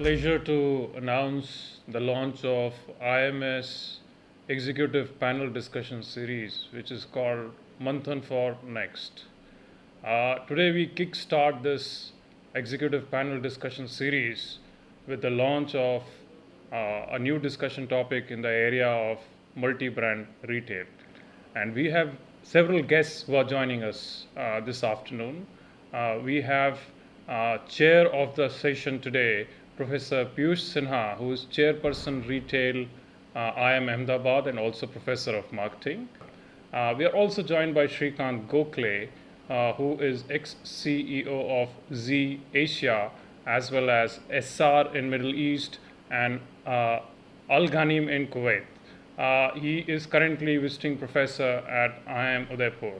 pleasure to announce the launch of IMS Executive Panel Discussion Series, which is called Manthan for Next. Today we kickstart this Executive Panel Discussion Series with the launch of a new discussion topic in the area of multi-brand retail. And we have several guests who are joining us this afternoon. We have chair of the session today, Professor Piyush Sinha, who is chairperson retail IIM Ahmedabad and also professor of marketing. We are also joined by Shrikant Gokhale, who is ex-CEO of Z Asia, as well as SR in Middle East and Al Ghanim in Kuwait. He is currently visiting professor at IIM Udaipur.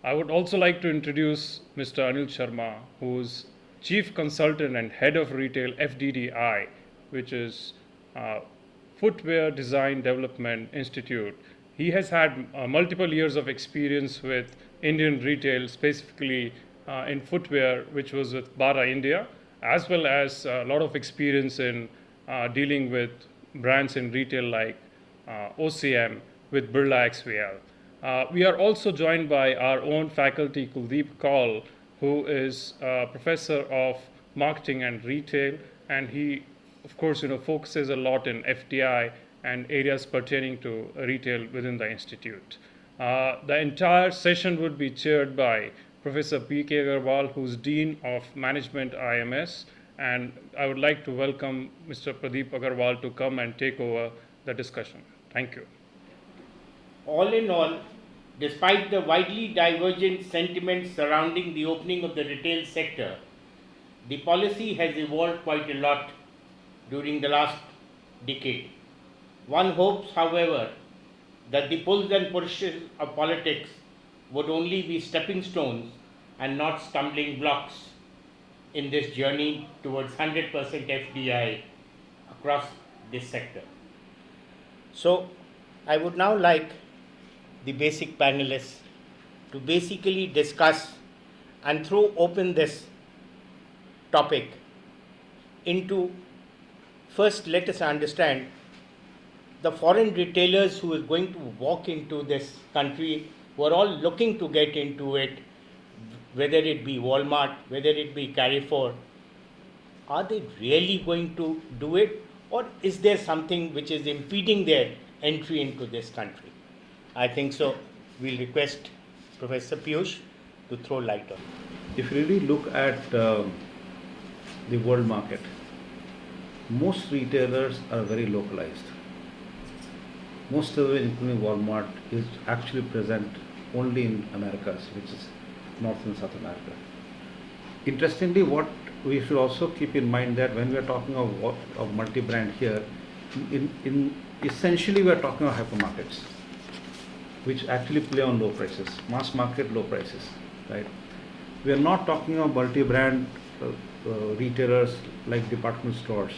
I would also like to introduce Mr. Anil Sharma, who is Chief Consultant and Head of Retail FDDI, which is Footwear Design Development Institute. He has had multiple years of experience with Indian retail, specifically in footwear, which was with Bara India, as well as a lot of experience in dealing with brands in retail like OCM with Birla XVL. We are also joined by our own faculty, Kuldeep Kaul, who is a professor of marketing and retail, and he, of course, focuses a lot in FDI and areas pertaining to retail within the institute. The entire session would be chaired by Professor P.K. Agarwal, who's Dean of Management IMS, and I would like to welcome Mr. Pradeep Agarwal to come and take over the discussion. Thank you. All in all, despite the widely divergent sentiments surrounding the opening of the retail sector, the policy has evolved quite a lot during the last decade. One hopes, however, that the pulls and pushes of politics would only be stepping stones and not stumbling blocks in this journey towards 100% FDI across this sector. So, I would now like the basic panelists to basically discuss and throw open this topic into, first let us understand the foreign retailers who is going to walk into this country, who are all looking to get into it, whether it be Walmart, whether it be Carrefour. Are they really going to do it, or is there something which is impeding their entry into this country? I think so. We'll request Professor Piyush to throw light on it. If you really look at the world market, most retailers are very localized. Most of them, including Walmart, is actually present only in Americas, which is North and South America. Interestingly, what we should also keep in mind that when we are talking of multi-brand here, in essentially we are talking of hypermarkets, which actually play on low prices, mass market low prices, right? We are not talking of multi-brand retailers like department stores,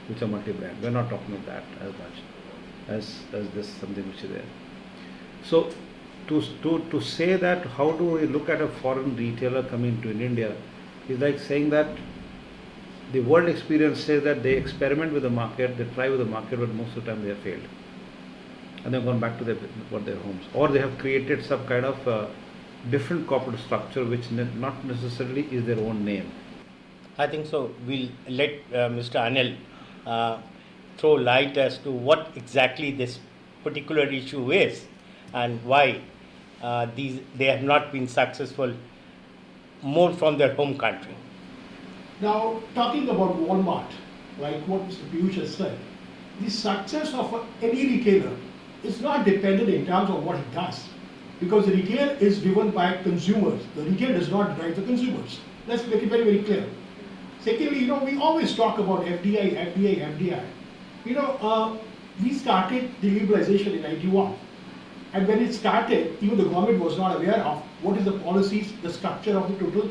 which are multi-brand. We are not talking of that as much as this something which is there. So to say that how do we look at a foreign retailer coming to in India is like saying that the world experience says that they experiment with the market, they try with the market, but most of the time they have failed. And they've gone back to their homes, or they have created some kind of different corporate structure which not necessarily is their own name. I think so. We'll let Mr. Anil throw light as to what exactly this particular issue is and why they have not been successful more from their home country. Now, talking about Walmart, like what Mr. Piyush has said, the success of any retailer is not dependent in terms of what it does, because the retail is driven by consumers. The retail does not drive the consumers. Let's make it very, very clear. Secondly, we always talk about FDI. We started the liberalization in 91. And when it started, even the government was not aware of what is the policies, the structure of the total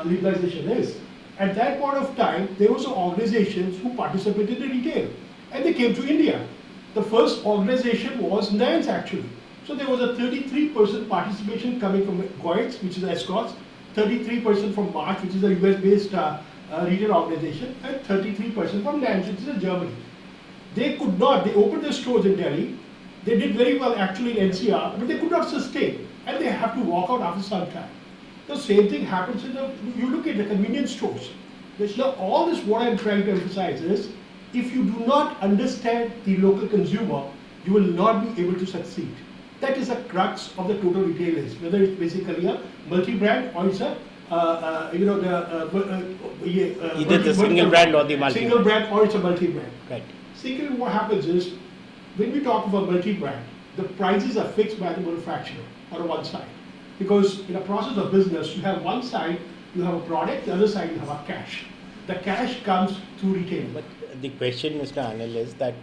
liberalization is. At that point of time, there were some organizations who participated in retail, and they came to India. The first organization was NANS actually. So there was a 33% participation coming from Goetz, which is Escorts, 33% from March, which is a US-based retail organization and 33% from Lanxess in Germany. They could not, they opened their stores in Delhi, they did very well actually in NCR, but they could not sustain and they have to walk out after some time. The same thing happens in the, you look at the convenience stores. All this what I'm trying to emphasize is, if you do not understand the local consumer, you will not be able to succeed. That is the crux of the total retail is, whether it's basically a multi-brand or it's a, Either the single brand or the multi-brand. Single brand or it's a multi-brand. Right. Secondly, what happens is, when we talk about multi-brand, the prices are fixed by the manufacturer on one side. Because in a process of business, you have one side, you have a product, the other side you have a cash. The cash comes through retail. But the question, Mr. Anil, is that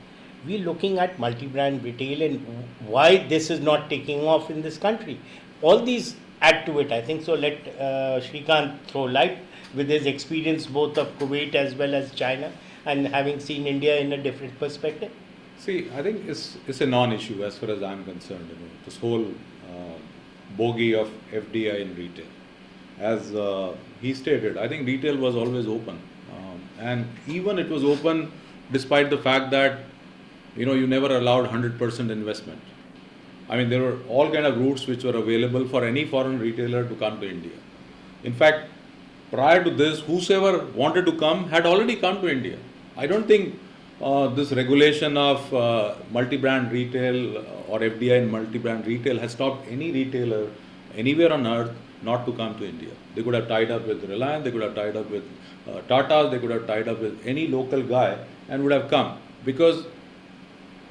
we're looking at multi-brand retail and why this is not taking off in this country. All these add to it, I think. So let Srikanth throw light with his experience both of Kuwait as well as China and having seen India in a different perspective. See, I think it's a non-issue as far as I'm concerned. This whole bogey of FDI in retail. As he stated, I think retail was always open. And even it was open despite the fact that, you never allowed 100% investment. I mean, there were all kind of routes which were available for any foreign retailer to come to India. In fact, prior to this, whosoever wanted to come had already come to India. I don't think this regulation of multi-brand retail or FDI in multi-brand retail has stopped any retailer anywhere on earth not to come to India. They could have tied up with Reliance, they could have tied up with Tata, they could have tied up with any local guy and would have come. Because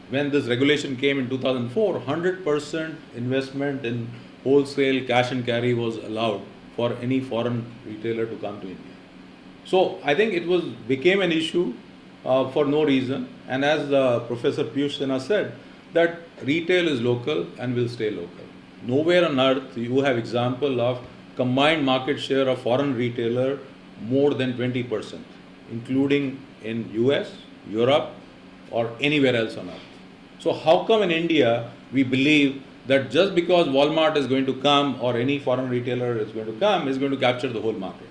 when this regulation came in 2004, 100% investment in wholesale cash and carry was allowed for any foreign retailer to come to India. So I think it became an issue for no reason. And as Professor Piyush Sinha said, that retail is local and will stay local. Nowhere on earth you have example of combined market share of foreign retailer more than 20%, including in US, Europe, or anywhere else on earth. So how come in India we believe that just because Walmart is going to come or any foreign retailer is going to come, is going to capture the whole market?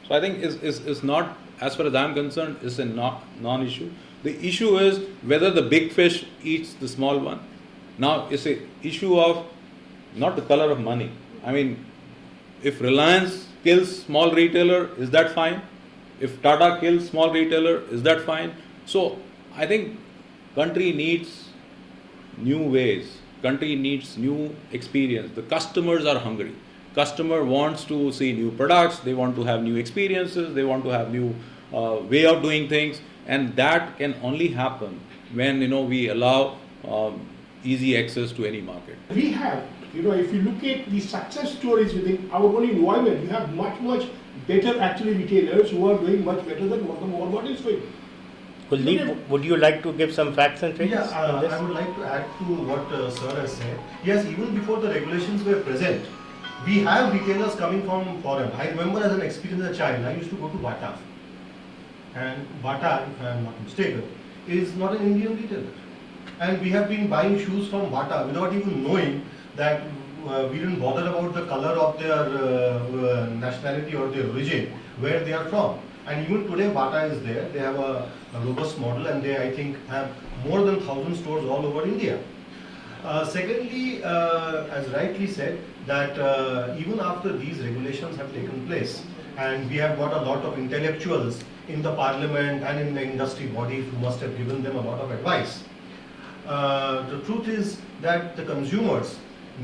So I think it's not, as far as I'm concerned, it's a non-issue. The issue is whether the big fish eats the small one. Now it's an issue of not the color of money. I mean, if Reliance kills small retailer, is that fine? If Tata kills small retailer, is that fine? So I think country needs new ways. Country needs new experience. The customers are hungry. Customer wants to see new products. They want to have new experiences. They want to have new way of doing things. And that can only happen when we allow easy access to any market. We have, if you look at the success stories within our own environment, you have much better actually retailers who are doing much better than what the Walmart is doing. Kuldeep, would you like to give some facts and figures on this? I would like to add to what Sir has said. Yes, even before the regulations were present, we have retailers coming from foreign. I remember as an experience as a child, I used to go to Bata. And Bata, if I am not mistaken, is not an Indian retailer. And we have been buying shoes from Bata without even knowing that we didn't bother about the color of their nationality or their origin, where they are from. And even today Bata is there. They have a robust model and they, I think, have more than 1,000 stores all over India. Secondly, as rightly said, that even after these regulations have taken place, and we have got a lot of intellectuals in the parliament and in the industry bodies who must have given them a lot of advice. The truth is that the consumers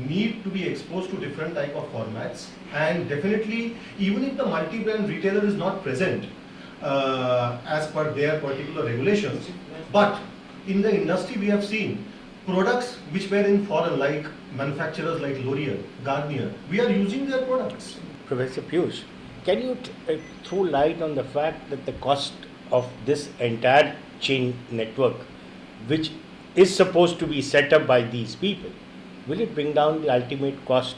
need to be exposed to different type of formats, and definitely even if the multi-brand retailer is not present as per their particular regulations, but in the industry we have seen products which were in foreign, like manufacturers like L'Oreal, Garnier, we are using their products. Professor Piyush, can you throw light on the fact that the cost of this entire chain network, which is supposed to be set up by these people, will it bring down the ultimate cost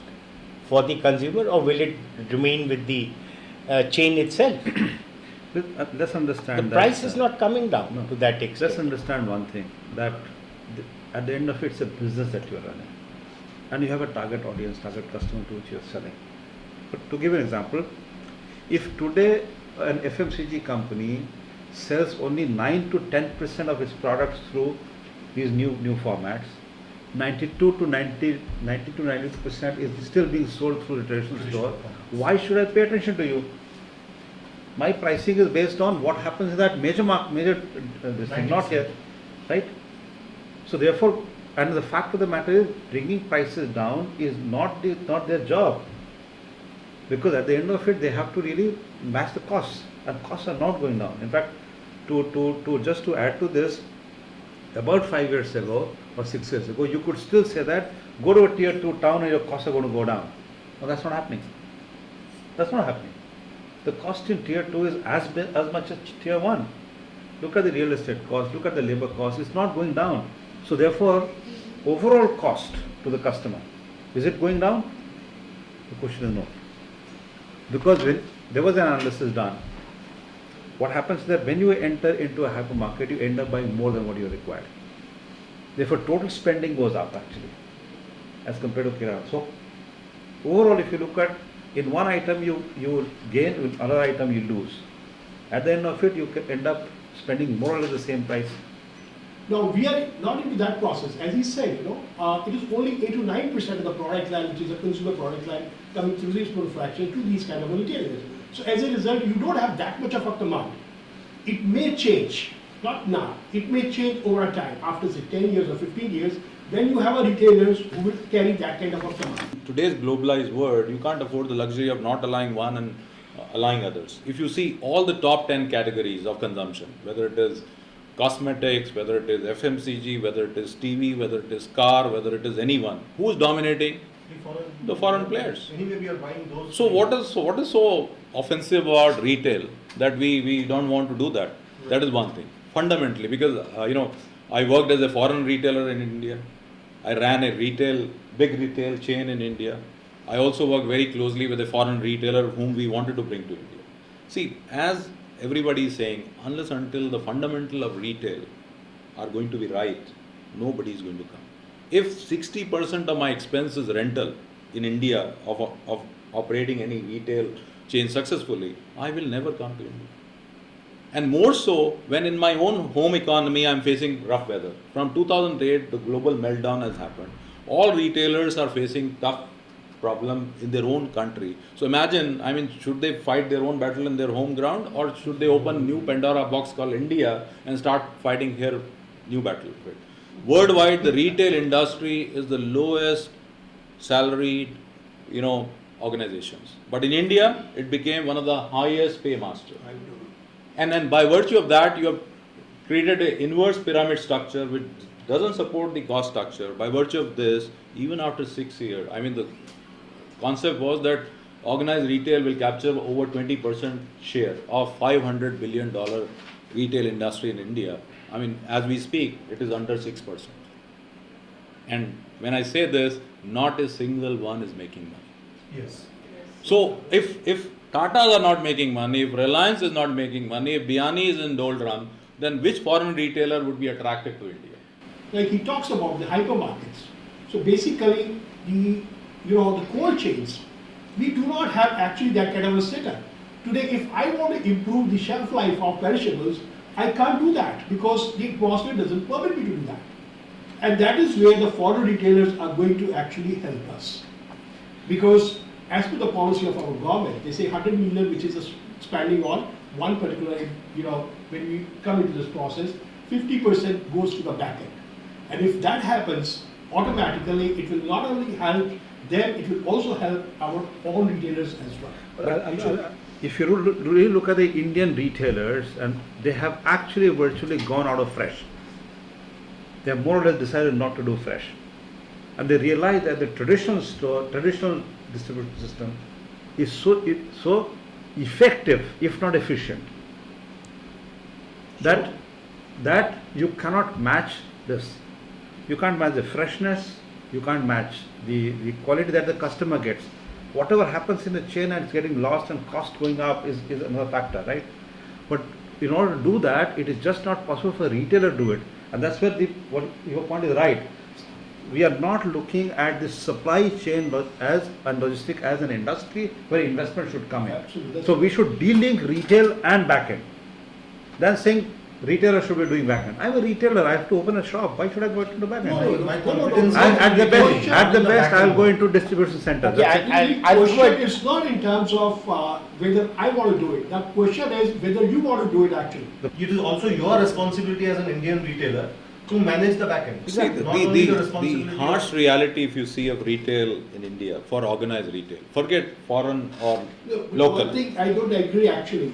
for the consumer, or will it remain with the chain itself? Let's understand the price is not coming down to that extent. Let's understand one thing, that at the end of it, it's a business that you are running. And you have a target audience, target customer to which you are selling. But to give an example, if today an FMCG company sells only 9 to 10% of its products through these new formats, 92 to 93% is still being sold through the traditional store. Why should I pay attention to you? My pricing is based on what happens in that major this thing, not here, right? So therefore, and the fact of the matter is, bringing prices down is not their job, because at the end of it, they have to really match the costs, and costs are not going down. In fact, to add to this, about 5 years ago or 6 years ago, you could still say that go to a tier 2 town and your costs are going to go down. No, that's not happening. That's not happening. The cost in tier 2 is as much as tier 1. Look at the real estate cost, look at the labor cost, it's not going down. So therefore, overall cost to the customer, is it going down? The question is no. Because when there was an analysis done, what happens is that when you enter into a hypermarket, you end up buying more than what you required. Therefore, total spending goes up actually, as compared to kirana. So overall, if you look at, in one item you gain, in another item you lose. At the end of it, you can end up spending more or less the same price. Now, we are not into that process. As he said, it is only 8 to 9% of the product line, which is a consumer product line, coming through this manufacturer to these kind of retailers. So as a result, you don't have that much of a command. It may change, not now. It may change over a time, after say 10 years or 15 years, then you have a retailers who will carry that kind of a command. Today's globalized world, you can't afford the luxury of not allowing one and allowing others. If you see all the top 10 categories of consumption, whether it is cosmetics, whether it is FMCG, whether it is TV, whether it is car, whether it is anyone, who is dominating? The foreign players. Anyway, we are buying those. So what is so offensive about retail that we don't want to do that? Right. That is one thing. Fundamentally, because I worked as a foreign retailer in India. I ran a big retail chain in India. I also worked very closely with a foreign retailer whom we wanted to bring to India. See, as everybody is saying, unless until the fundamental of retail are going to be right, nobody is going to come. If 60% of my expense is rental in India of operating any retail chain successfully, I will never come to India. And more so when in my own home economy I am facing rough weather. From 2008, the global meltdown has happened. All retailers are facing tough problem in their own country. So imagine, should they fight their own battle in their home ground, or should they open new Pandora box called India and start fighting here new battle? Worldwide, the retail industry is the lowest salaried, organizations. But in India, it became one of the highest paymaster. And then by virtue of that, you have created an inverse pyramid structure which doesn't support the cost structure. By virtue of this, even after 6 years, the concept was that organized retail will capture over 20% share of $500 billion retail industry in India. As we speak, it is under 6%. And when I say this, not a single one is making money. Yes. So if Tatas are not making money, if Reliance is not making money, if Biani is in doldrum, then which foreign retailer would be attracted to India? Like he talks about the hypermarkets. So basically, the cold chains, we do not have actually that kind of a setup. Today, if I want to improve the shelf life of perishables, I can't do that because the atmosphere doesn't permit me to do that. And that is where the foreign retailers are going to actually help us. Because as per the policy of our government, they say 100 million, which is spending on one particular, when we come into this process, 50% goes to the back end. And if that happens, automatically it will not only help them, it will also help our own retailers as well. If you really look at the Indian retailers, and they have actually virtually gone out of fresh. They have more or less decided not to do fresh. And they realize that the traditional distribution system is so effective, if not efficient, that you cannot match this. You can't match the freshness, you can't match the quality that the customer gets. Whatever happens in the chain and it's getting lost and cost going up is another factor, right? But in order to do that, it is just not possible for a retailer to do it. And that's where what your point is right. we are not looking at the supply chain as and logistic as an industry where investment should come in. Absolutely. So we should de-link retail and backend. Then saying retailer should be doing backend. I'm a retailer. I have to open a shop. Why should I go into backend? My No, no, no. competence And is at the best, backend. I will go into distribution center. Okay, That's it. I'll The go question ahead. is not in terms of whether I want to do it. The question is whether you want to do it actually. It is also your responsibility as an Indian retailer to manage the backend. See, Not only the the responsibility harsh of- reality, if you see, of retail in India, for organized retail, forget foreign or No, local. One thing I don't agree actually,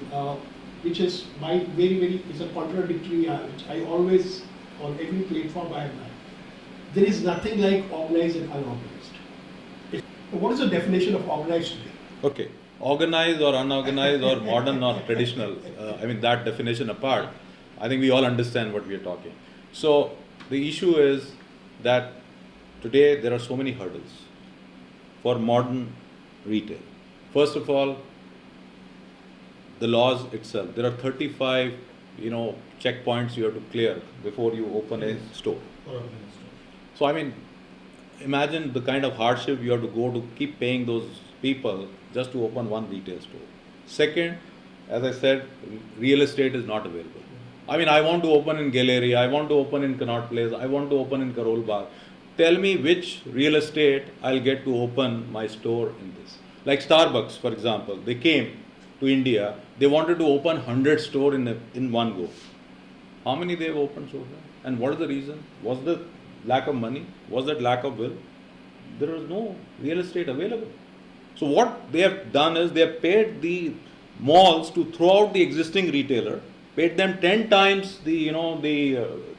which is my very is a contradictory, which I always, on every platform I am at. There is nothing like organized and unorganized. What is the definition of organized today? Okay, organized or unorganized or modern or traditional, I mean that definition apart, I think we all understand what we are talking. So the issue is that today there are so many hurdles for modern retail. First of all, the laws itself. There are 35, checkpoints you have to clear before you open a store. So I mean, imagine the kind of hardship you have to go to keep paying those people just to open one retail store. Second, as I said, real estate is not available. I mean, I want to open in Galleria, I want to open in Connaught Place, I want to open in Karol Bagh. Tell me which real estate I'll get to open my store in this. Like Starbucks, for example, they came to India, they wanted to open 100 stores in one go. How many they have opened so far? And what is the reason? Was the lack of money? Was that lack of will? There was no real estate available. So what they have done is they have paid the malls to throw out the existing retailer, paid them 10 times the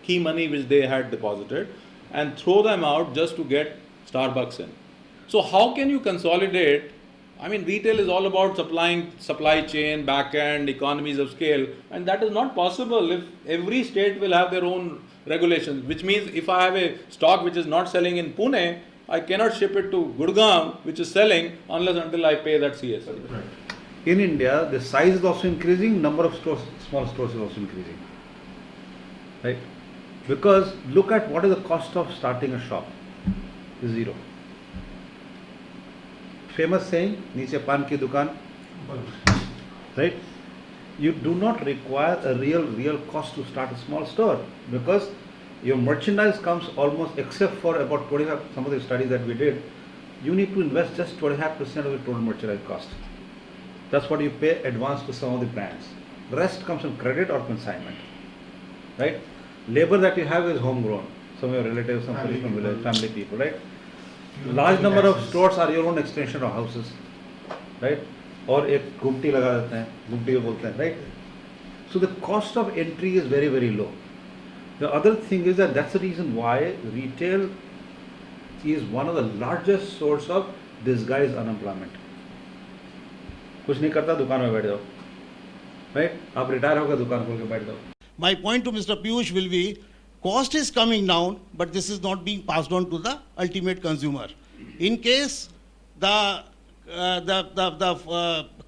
key money which they had deposited, and throw them out just to get Starbucks in. So how can you consolidate? I mean, retail is all about supply chain, back end, economies of scale, and that is not possible if every state will have their own regulations, which means if I have a stock which is not selling in Pune, I cannot ship it to Gurgaon, which is selling, unless until I pay that CST. Right. In India, the size is also increasing, number of stores, small stores is also increasing. Right? Because look at what is the cost of starting a shop. Is zero. Famous saying, "Niche pan ki dukan." Right? You do not require a real cost to start a small store because your merchandise comes almost, except for about 25, some of the studies that we did, you need to invest just 25% of the total merchandise cost. That's what you pay advance to some of the brands. The rest comes in credit or consignment. Right? Labor that you have is homegrown. Some of your relatives, some Family from people. village, family people, right? You Large pay number of taxes. stores are your own extension of houses, right? और एक गुमटी लगा देते हैं, गुमटी को बोलते हैं, right? So the cost of entry is very low. The other thing is that that's the reason why retail is one of the largest source of disguised unemployment. कुछ नहीं करता दुकान में बैठ जाओ, right? आप रिटायर होकर दुकान खोल के बैठ जाओ. My point to Mr. Piyush will be, cost is coming down, but this is not being passed on to the ultimate consumer. In case the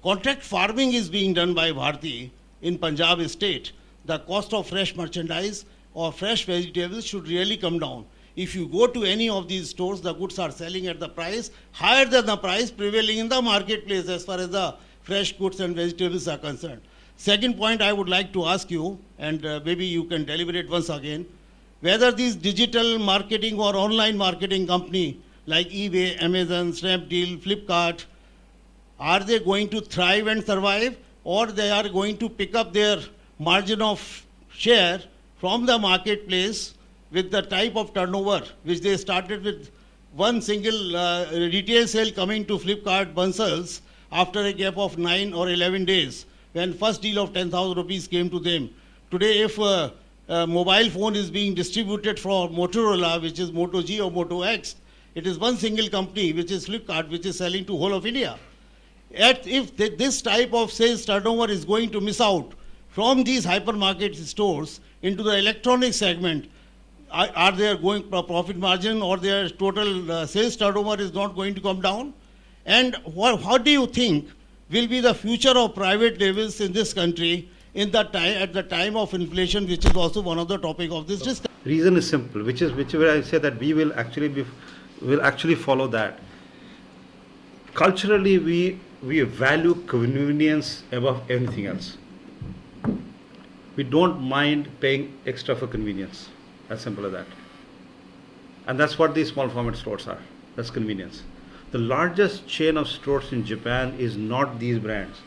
contract farming is being done by Bharti in Punjab state, the cost of fresh merchandise or fresh vegetables should really come down. If you go to any of these stores, the goods are selling at the price higher than the price prevailing in the marketplace as far as the fresh goods and vegetables are concerned. Second point I would like to ask you, and maybe you can deliberate once again, whether these digital marketing or online marketing company like eBay, Amazon, Snapdeal, Flipkart, are they going to thrive and survive, or they are going to pick up their margin of share from the marketplace with the type of turnover which they started with one single retail sale coming to Flipkart Bansals after a gap of 9 or 11 days when first deal of 10,000 rupees came to them. Today, if a mobile phone is being distributed for Motorola, which is Moto G or Moto X, it is one single company, which is Flipkart, which is selling to whole of India. Yet, if this type of sales turnover is going to miss out from these hypermarket stores into the electronic segment, are there going profit margin or their total sales turnover is not going to come down? And how do you think will be the future of private labels in this country at the time of inflation, which is also one of the topic of this discussion. Reason is simple, which is where I say that we will actually follow that. Culturally, we value convenience above anything else. We don't mind paying extra for convenience. As simple as that. And that's what these small format stores are. That's convenience. The largest chain of stores in Japan is not these brands,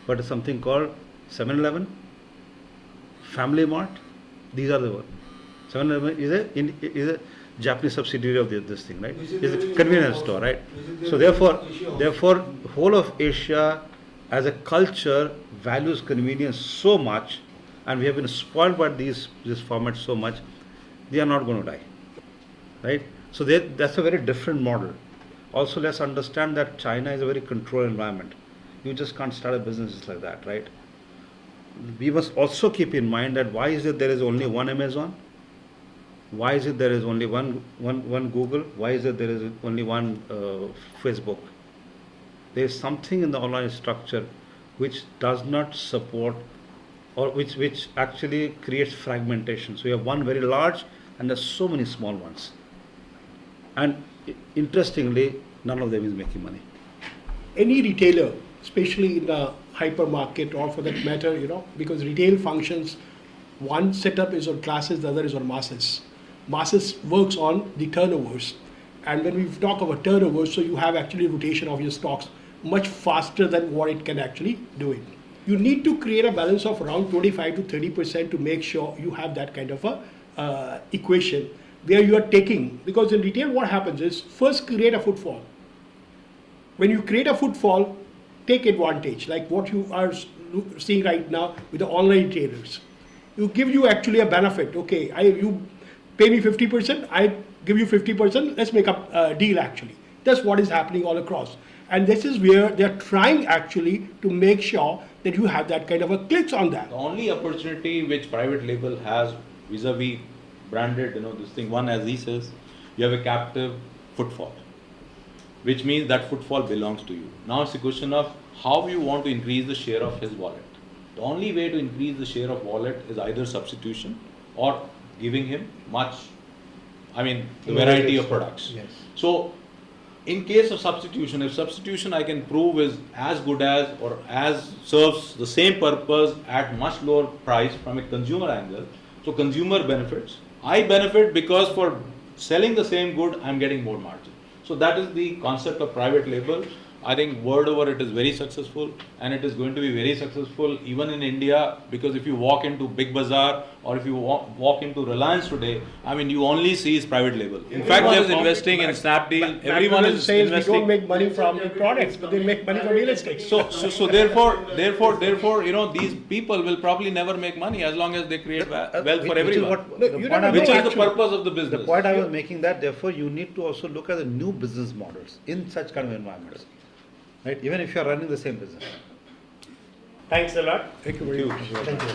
but it's something called 7-Eleven, Family Mart. These are the ones. 7-Eleven is a Japanese subsidiary of this thing, right? It's a convenience store, right? So therefore, whole of Asia as a culture values convenience so much, and we have been spoiled by this format so much, they are not going to die, right? So that's a very different model. Also, let's understand that China is a very controlled environment. You just can't start a business just like that, right? We must also keep in mind that why is it there is only one Amazon? Why is it there is only one Google? Why is it there is only one Facebook? There is something in the online structure which does not support, or which actually creates fragmentation. So you have one very large and there's so many small ones. And interestingly, none of them is making money. Any retailer, especially in the hypermarket or for that matter, because retail functions, one setup is on classes, the other is on masses. Masses works on the turnovers. And when we talk about turnovers, so you have actually rotation of your stocks much faster than what it can actually do it. You need to create a balance of around 25 to 30% to make sure you have that kind of a equation where you are taking, because in retail what happens is first create a footfall. When you create a footfall, take advantage, like what you are seeing right now with the online retailers. You give you actually a benefit. Okay, you pay me 50%, I give you 50%, let's make a deal actually. That's what is happening all across. And this is where they're trying actually to make sure that you have that kind of a clicks on that. The only opportunity which private label has vis-a-vis branded, this thing, one, as he says, you have a captive footfall, which means that footfall belongs to you. Now it's a question of how you want to increase the share of his wallet. The only way to increase the share of wallet is either substitution or giving him the variety of products. Yes. So in case of substitution, if substitution I can prove is as good as or as serves the same purpose at much lower price from a consumer angle, so consumer benefits, I benefit because for selling the same good I'm getting more margin. So that is the concept of private label. I think world over it is very successful, and it is going to be very successful even in India, because if you walk into Big Bazaar or if you walk into Reliance today, you only see is private label. In fact, they're investing in Snapdeal. Everyone is investing. We don't make money from the products, but they make money from real estate. So therefore, these people will probably never make money as long as they create wealth for everyone. Which is the purpose of the business. The point I was making that therefore you need to also look at the new business models in such kind of environments, right? Even if you are running the same business. Thanks a lot. Thank you very much. Thank you.